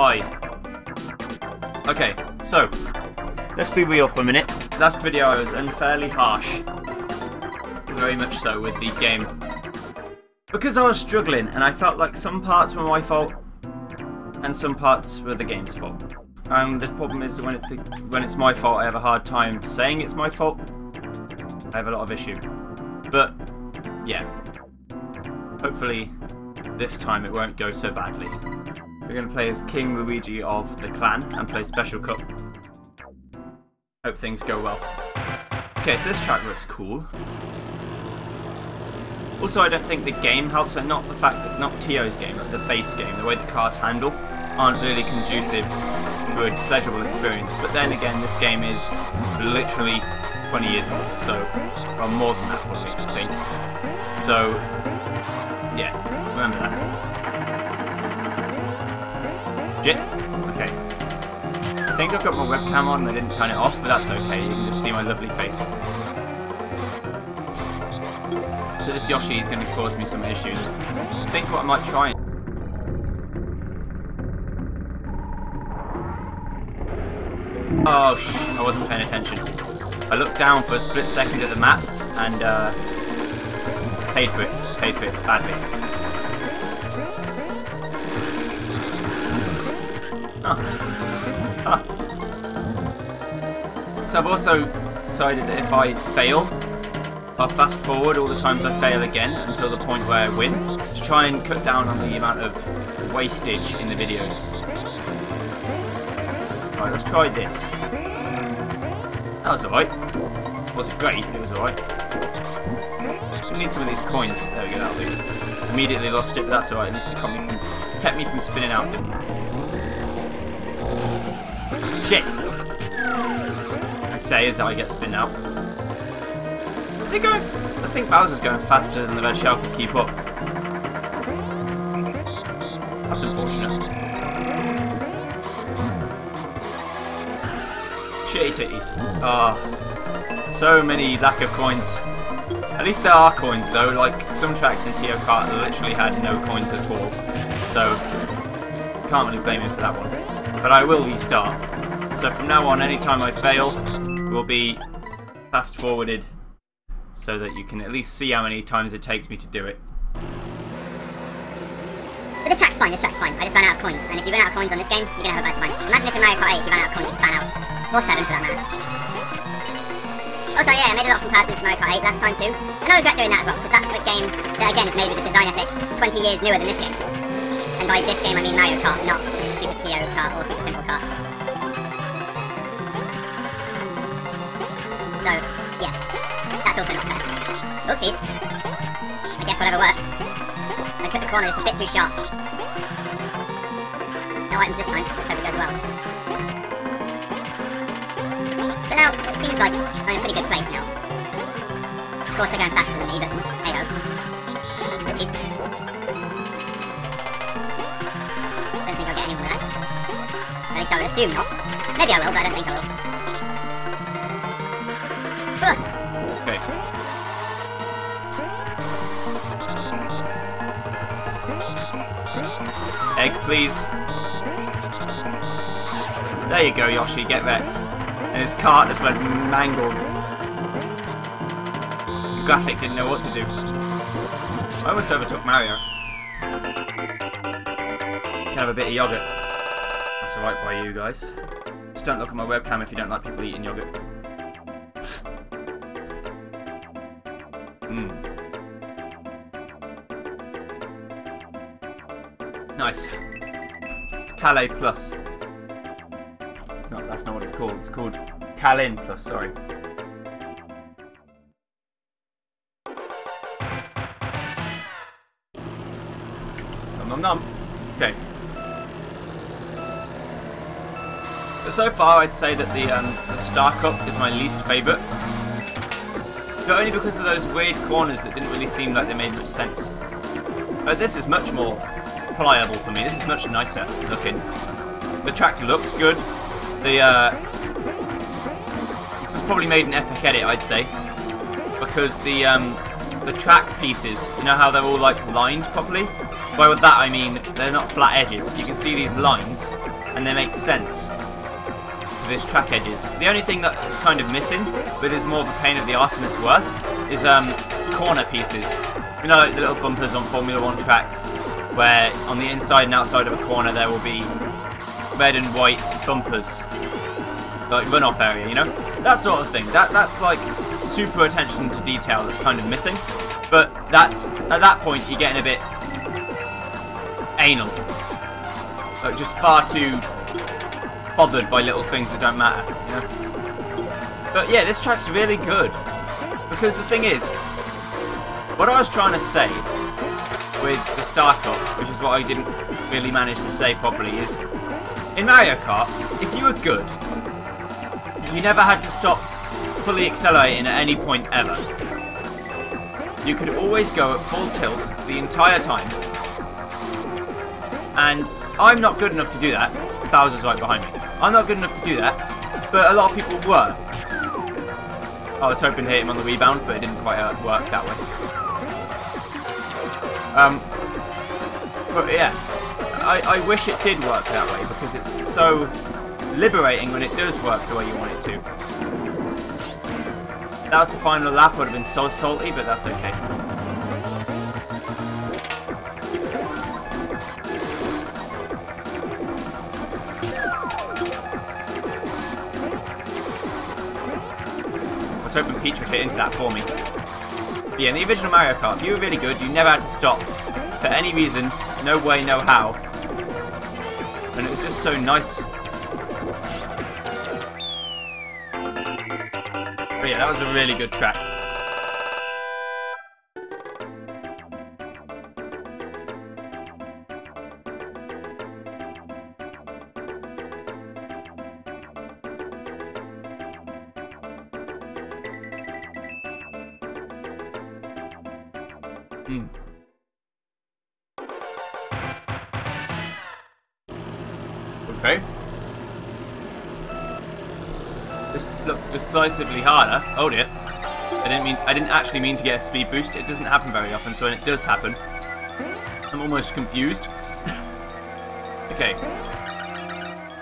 Hi. Okay, so let's be real for a minute. Last video I was unfairly harsh, very much so, with the game, because I was struggling and I felt like some parts were my fault and some parts were the game's fault. The problem is that when it's my fault, I have a hard time saying it's my fault. I have a lot of issue, but yeah, hopefully this time it won't go so badly. We're going to play as King Luigi of the clan and play Special Cup. Hope things go well. Okay, so this track looks cool. Also, I don't think the game helps, and not the fact that, not Tio's game, but the base game, the way the cars handle aren't really conducive to a pleasurable experience. But then again, this game is literally 20 years old, so, well, more than that probably, I think. So, yeah, remember that. Shit. Okay. I think I've got my webcam on and I didn't turn it off, but that's okay. You can just see my lovely face. So this Yoshi is going to cause me some issues. I think what I might try. Oh, I wasn't paying attention. I looked down for a split second at the map and paid for it badly. So I've also decided that if I fail, I'll fast forward all the times I fail again until the point where I win, to try and cut down on the amount of wastage in the videos. Right, let's try this. That was alright. Wasn't great, it was alright. We need some of these coins. There we go, that'll do. Immediately lost it, but that's alright. At least it kept me from spinning out. Shit! I say as I get spin out. Is it going? I think Bowser's going faster than the red shell can keep up. That's unfortunate. Shitty titties. Ah, so many lack of coins. At least there are coins though. Like some tracks in Tio Kart literally had no coins at all. So can't really blame him for that one. But I will restart. So from now on, anytime I fail, will be fast forwarded so that you can at least see how many times it takes me to do it. But this track's fine, I just ran out of coins, and if you run out of coins on this game, you're gonna have a bad time. Imagine if in Mario Kart 8 you ran out of coins, you span out. Or 7 for that matter. Also, yeah, I made a lot of comparisons to Mario Kart 8 last time too, and I regret doing that as well, because that's a game that again is made with a design ethic 20 years newer than this game. And by this game I mean Mario Kart, not Super Tio Kart or Super Simple Kart. So, yeah, that's also not fair. Oopsies. I guess whatever works. I cut the corner just a bit too sharp. No items this time, let's hope it goes well. So now, it seems like I'm in a pretty good place now. Of course they're going faster than me, but hey-ho. Oopsies. Don't think I'll get anywhere with that. At least I would assume not. Maybe I will, but I don't think I will. Okay. Egg, please. There you go, Yoshi, get wrecked. And his cart just went mangled. The graphic didn't know what to do. I almost overtook Mario. Can have a bit of yogurt. That's alright by you guys. Just don't look at my webcam if you don't like people eating yogurt. Nice. It's Calais Plus. That's not what it's called. It's called Calin Plus, sorry. Nom nom nom. Okay. So far I'd say that the Star Cup is my least favourite. But only because of those weird corners that didn't really seem like they made much sense. But this is much more pliable for me. This is much nicer looking. The track looks good. This was probably made an epic edit, I'd say, because the track pieces, you know how they're all like lined properly? By that I mean they're not flat edges. You can see these lines, and they make sense for this track edges. The only thing that's kind of missing, but is more of a pain of the arse than it's worth, is corner pieces. You know, like the little bumpers on Formula 1 tracks, where on the inside and outside of a corner there will be red and white bumpers, like runoff area, you know? That sort of thing. That's like super attention to detail that's kind of missing, but that's, at that point, you're getting a bit anal. Like, just far too bothered by little things that don't matter, you know? But yeah, this track's really good, because the thing is, what I was trying to say with the Star Cup, which is what I didn't really manage to say properly, is in Mario Kart, if you were good, you never had to stop fully accelerating at any point ever. You could always go at full tilt the entire time, and I'm not good enough to do that. Bowser's right behind me. I'm not good enough to do that, but a lot of people were. I was hoping to hit him on the rebound, but it didn't quite work that way. But yeah, I wish it did work that way, because it's so liberating when it does work the way you want it to. That was the final lap, would have been so salty, but that's okay. I was hoping Peach would hit into that for me. But yeah, in the original Mario Kart, if you were really good, you never had to stop for any reason, no way, no how. And it was just so nice. But yeah, that was a really good track. Okay. This looks decisively harder. Oh dear. I didn't actually mean to get a speed boost. It doesn't happen very often, so when it does happen, I'm almost confused. Okay.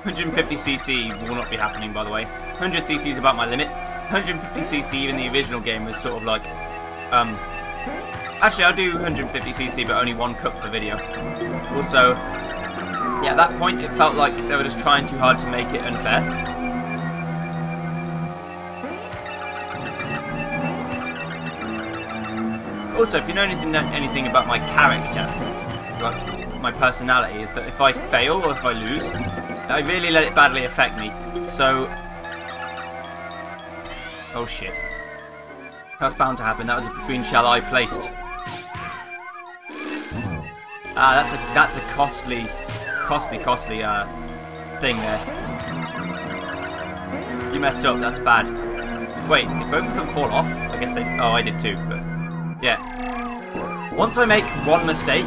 150cc will not be happening, by the way. 100cc is about my limit. 150cc in the original game was sort of like, actually, I'll do 150cc, but only one cup per video. Also, yeah, at that point, it felt like they were just trying too hard to make it unfair. Also, if you know anything about my character, like my personality, is that if I fail or if I lose, I really let it badly affect me. So, oh shit, that's bound to happen. That was a green shell I placed. Ah, that's a costly thing there. You messed up. That's bad. Wait, did both of them fall off? I guess they. Oh, I did too. But yeah. Once I make one mistake,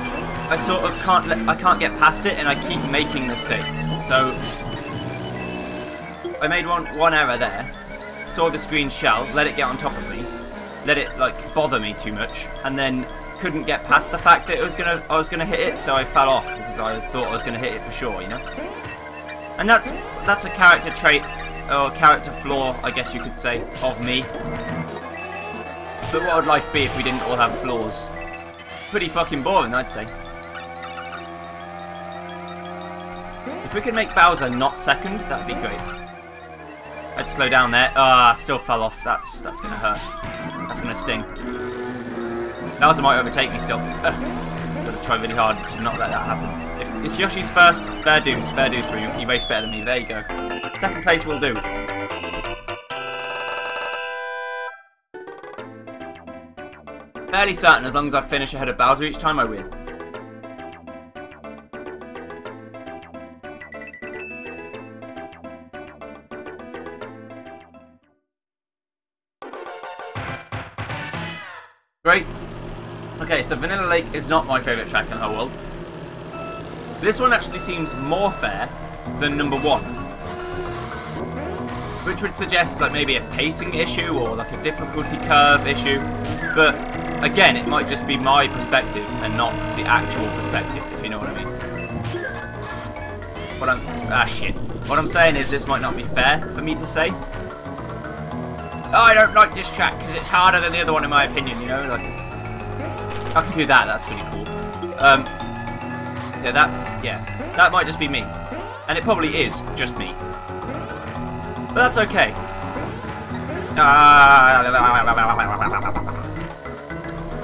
I sort of can't get past it, and I keep making mistakes. So I made one error there. Saw this green shell, let it get on top of me, let it like bother me too much, and then couldn't get past the fact that I was gonna hit it, so I fell off because I thought I was gonna hit it for sure, you know. And that's a character trait or character flaw, I guess you could say, of me. But what would life be if we didn't all have flaws? Pretty fucking boring, I'd say. If we could make Bowser not second, that'd be great. I'd slow down there. Ah, still fell off. That's gonna hurt. That's gonna sting. Bowser might overtake me still. Gotta try really hard to not let that happen. If Yoshi's first, fair dues to him. He raced better than me. There you go. Second place will do. Fairly certain, as long as I finish ahead of Bowser each time, I win. Great. Okay, so Vanilla Lake is not my favourite track in the whole world. This one actually seems more fair than number 1. Which would suggest like maybe a pacing issue or like a difficulty curve issue. But again, it might just be my perspective and not the actual perspective, if you know what I mean. But I'm Ah, shit. What I'm saying is this might not be fair for me to say. Oh, I don't like this track because it's harder than the other one in my opinion, you know? Like, I can do that, that's pretty cool. Yeah, that might just be me. And it probably is just me. But that's okay.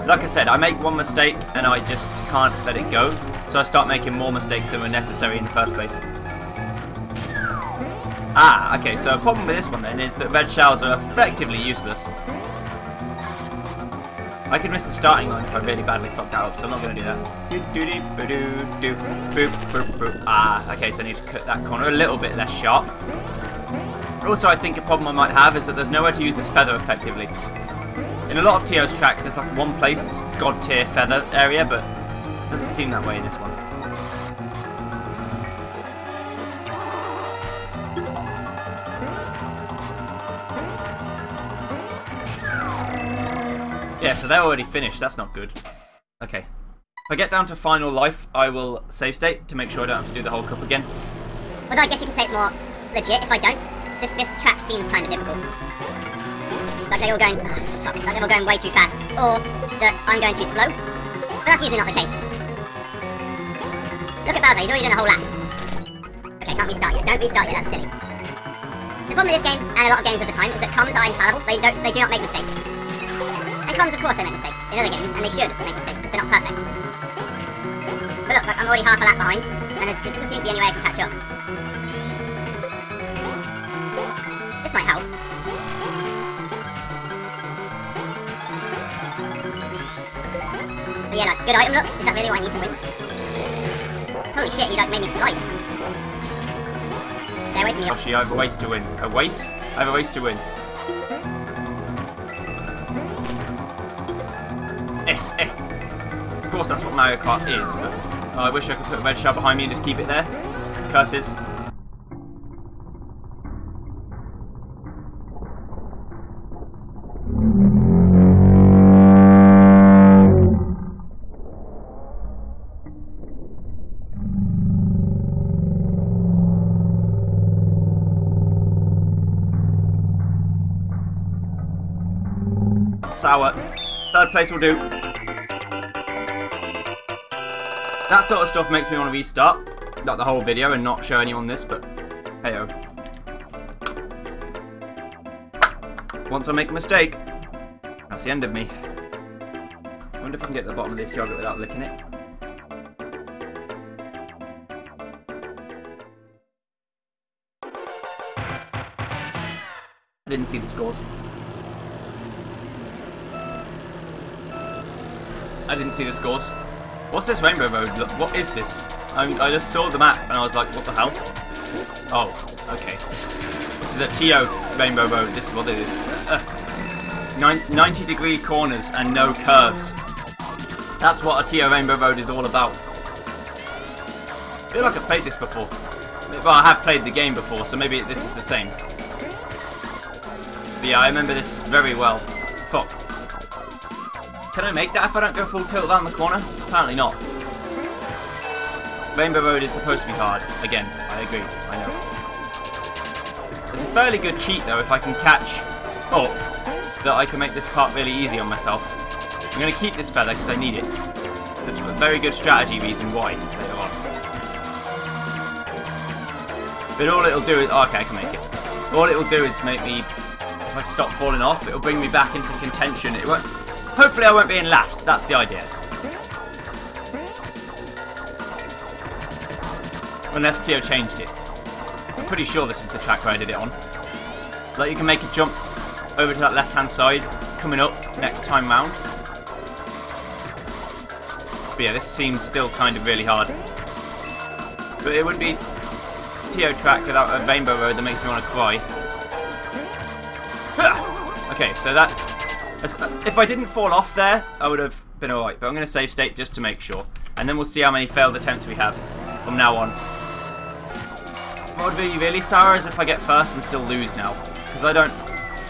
Like I said, I make one mistake and I just can't let it go. So I start making more mistakes than were necessary in the first place. Ah, okay, so a problem with this one then is that red shells are effectively useless. I could miss the starting line if I really badly fucked that up, so I'm not going to do that. Ah, okay, so I need to cut that corner a little bit less sharp. Also, I think a problem I might have is that there's nowhere to use this feather effectively. In a lot of TO's tracks, there's like one place, this god tier feather area, but it doesn't seem that way in this one. Yeah, so they're already finished. That's not good. Okay. If I get down to final life, I will save state to make sure I don't have to do the whole cup again. Although I guess you could say it's more legit if I don't. This track seems kind of difficult. Like they're all going... Oh, fuck. Like they're all going way too fast. Or that I'm going too slow. But that's usually not the case. Look at Bowser. He's already done a whole lap. Okay, can't restart yet. Don't restart yet. That's silly. The problem with this game, and a lot of games of the time, is that comms are infallible. They do not make mistakes. And comms, of course, they make mistakes in other games, and they should make mistakes because they're not perfect. But look, I'm already half a lap behind, and there doesn't seem to be any way I can catch up. This might help. But yeah, like, good item, look. Is that really what I need to win? Holy shit, he like made me slide. Stay away from me. Actually, I have a race to win. A race? I have a race to win. Of course, that's what Mario Kart is, but I wish I could put a red shell behind me and just keep it there. Curses. Sour. Third place will do. That sort of stuff makes me want to restart, not the whole video and not show anyone this, but hey-oh. Once I make a mistake, that's the end of me. I wonder if I can get to the bottom of this yogurt without licking it. I didn't see the scores. I didn't see the scores. What's this rainbow road? Look, what is this? I just saw the map and I was like, what the hell? Oh, okay. This is a TO rainbow road. This is what it is. 90-degree corners and no curves. That's what a TO rainbow road is all about. I feel like I've played this before. Well, I have played the game before, so maybe this is the same. But yeah, I remember this very well. Fuck. Can I make that if I don't go full tilt down the corner? Apparently not. Rainbow Road is supposed to be hard. Again, I agree. I know. It's a fairly good cheat though if I can catch up that I can make this part really easy on myself. I'm going to keep this feather because I need it. There's a very good strategy reason why later on. But all it'll do is... Oh, okay, I can make it. All it'll do is make me... If I stop falling off, it'll bring me back into contention. It won't... Hopefully I won't be in last, that's the idea. Unless Tio changed it. I'm pretty sure this is the track where I did it on. Like you can make a jump over to that left hand side, coming up next time round. But yeah, this seems still kind of really hard. But it would be Tio track without a rainbow road that makes me want to cry. Okay, so that... If I didn't fall off there, I would have been alright. But I'm going to save state just to make sure. And then we'll see how many failed attempts we have from now on. What would be really sour is if I get first and still lose now. Because I don't...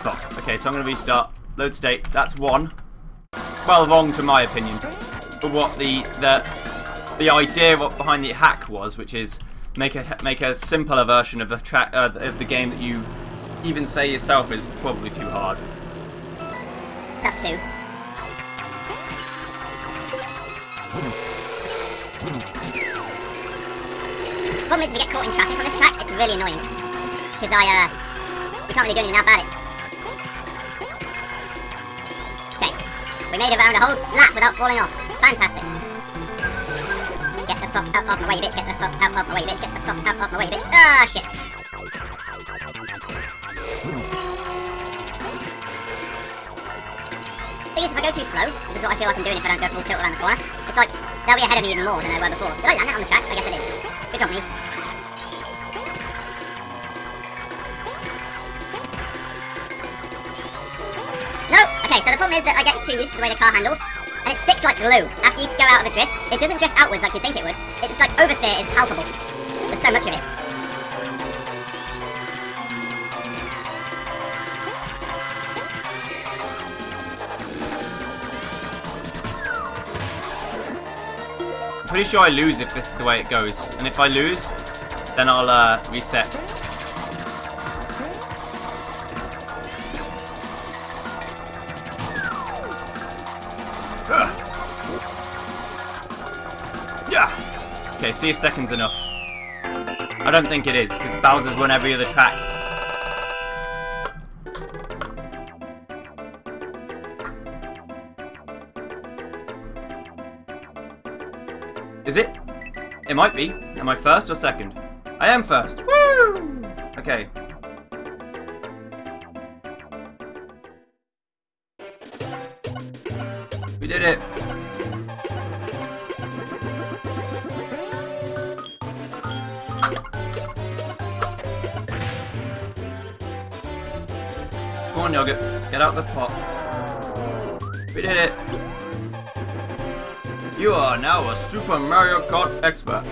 Fuck. Okay, so I'm going to restart. Load state. That's one. Well, wrong to my opinion. But what the idea behind the hack was, which is make a simpler version of the track of the game that you even say yourself is probably too hard. That's 2. The problem is if you get caught in traffic on this track, it's really annoying. Because we can't really do anything about it. Okay. We made it around a whole lap without falling off. Fantastic. Get the fuck out of my way, bitch. Get the fuck out of my way, bitch. Get the fuck out of my way, bitch. Ah, shit. Thing is, if I go too slow, which is what I feel like I'm doing if I don't go full tilt around the corner, it's like, they'll be ahead of me even more than they were before. Did I land that on the track? I guess I did. Good job, me. No! Okay, so the problem is that I get too used to the way the car handles, and it sticks like glue. After you go out of a drift, it doesn't drift outwards like you'd think it would. It's like oversteer is palpable. There's so much of it. I'm pretty sure I lose if this is the way it goes. And if I lose, then I'll reset. Yeah. Okay, see if second's enough. I don't think it is, because Bowser's won every other track. Is it? It might be. Am I first or second? I am first. Woo! Okay. We did it. Come on, Yogurt. Get out the pot. We did it. You are now a Super Mario Kart expert.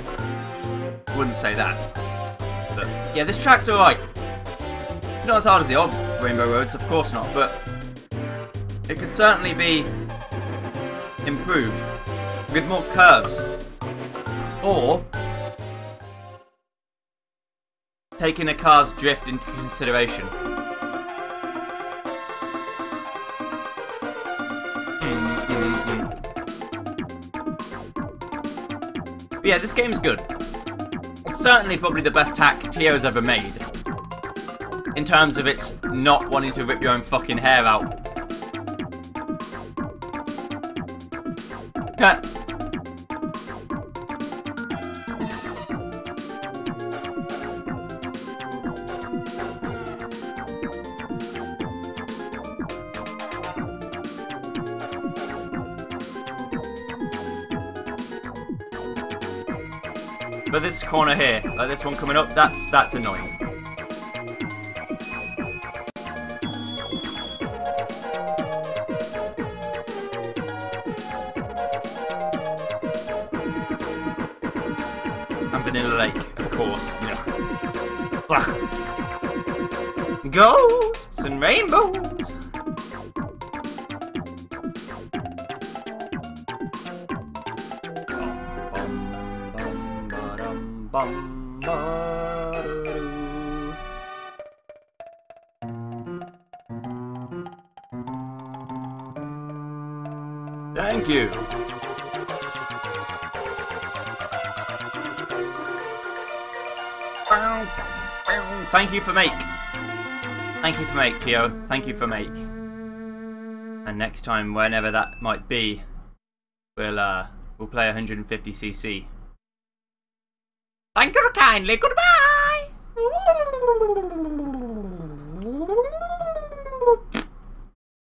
Wouldn't say that. But yeah, this track's alright. It's not as hard as the old Rainbow Roads, of course not, but it could certainly be improved with more curves. Or taking a car's drift into consideration. But yeah, this game's good. It's certainly probably the best hack Tio's ever made. In terms of its not wanting to rip your own fucking hair out. But this corner here, like this one coming up, that's annoying. And Vanilla Lake, of course. Ugh. Ghosts and rainbows. Thank you. Thank you for make. Thank you for make, Tio. Thank you for make. And next time, whenever that might be, we'll play 150cc. Thank you kindly. Goodbye.